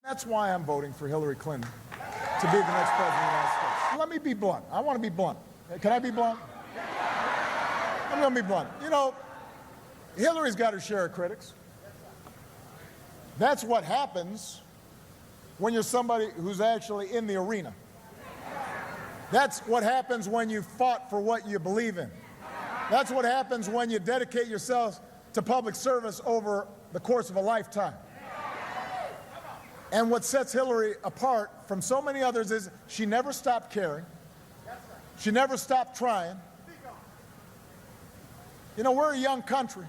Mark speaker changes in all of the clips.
Speaker 1: That's why I'm voting for Hillary Clinton to be the next president of the United States. Let me be blunt. I want to be blunt. Can I be blunt? I'm going to be blunt. You know, Hillary's got her share of critics. That's what happens when you're somebody who's actually in the arena. That's what happens when you fought for what you believe in. That's what happens when you dedicate yourself to public service over the course of a lifetime. And what sets Hillary apart from so many others is she never stopped caring. She never stopped trying. You know, we're a young country,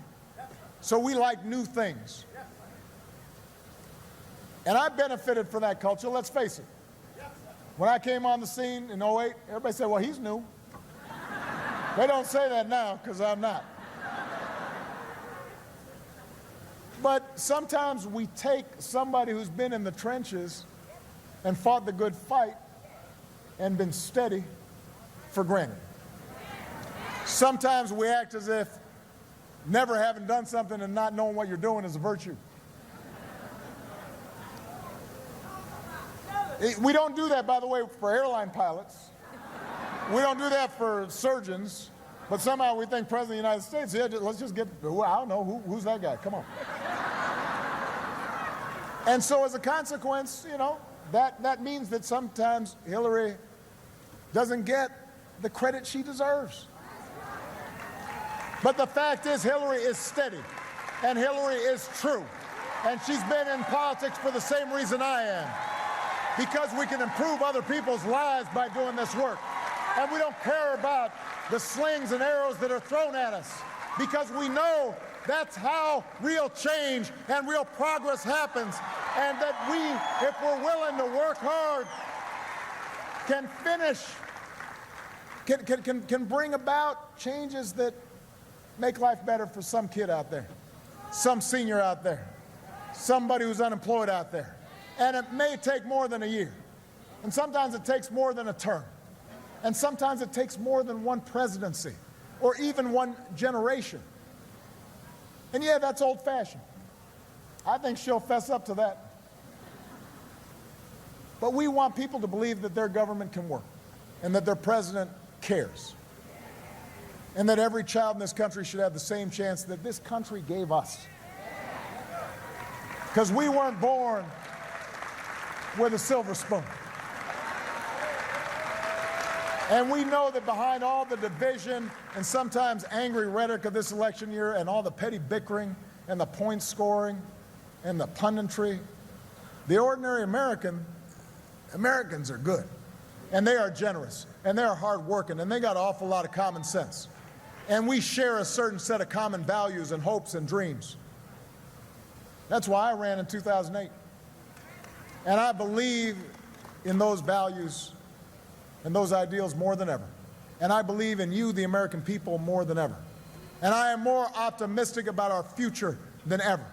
Speaker 1: so we like new things. And I benefited from that culture, let's face it. When I came on the scene in '08, everybody said, well, he's new. They don't say that now because I'm not. But sometimes we take somebody who's been in the trenches and fought the good fight and been steady for granted. Sometimes we act as if never having done something and not knowing what you're doing is a virtue. We don't do that, by the way, for airline pilots. We don't do that for surgeons. But somehow we think President of the United States, yeah, let's just get, well, I don't know, who's that guy? Come on. And so as a consequence, you know, that means that sometimes Hillary doesn't get the credit she deserves. But the fact is, Hillary is steady, and Hillary is true. And she's been in politics for the same reason I am. Because we can improve other people's lives by doing this work. And we don't care about the slings and arrows that are thrown at us, because we know that's how real change and real progress happens, and that we, if we're willing to work hard, can bring about changes that make life better for some kid out there, some senior out there, somebody who's unemployed out there. And it may take more than a year, and sometimes it takes more than a term. And sometimes it takes more than one presidency, or even one generation. And yeah, that's old-fashioned. I think she'll fess up to that. But we want people to believe that their government can work, and that their president cares, and that every child in this country should have the same chance that this country gave us. Because we weren't born with a silver spoon. And we know that behind all the division and sometimes angry rhetoric of this election year, and all the petty bickering and the point scoring and the punditry, the ordinary Americans are good, and they are generous, and they are hardworking, and they got an awful lot of common sense. And we share a certain set of common values and hopes and dreams. That's why I ran in 2008. And I believe in those values and those ideals more than ever. And I believe in you, the American people, more than ever. And I am more optimistic about our future than ever.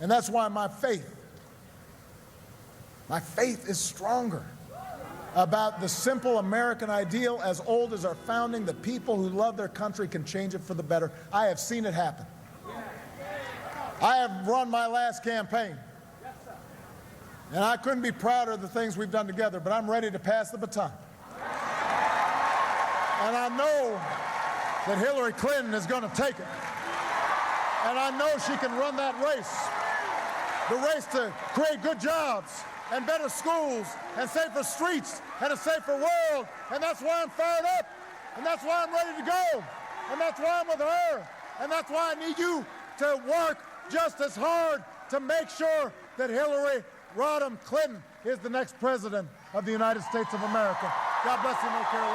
Speaker 1: And that's why my faith is stronger about the simple American ideal, as old as our founding, that people who love their country can change it for the better. I have seen it happen. I have run my last campaign. And I couldn't be prouder of the things we've done together, but I'm ready to pass the baton. And I know that Hillary Clinton is going to take it. And I know she can run that race. The race to create good jobs and better schools and safer streets and a safer world. And that's why I'm fired up. And that's why I'm ready to go. And that's why I'm with her. And that's why I need you to work just as hard to make sure that Hillary Rodham Clinton is the next president of the United States of America. God bless you, North Carolina.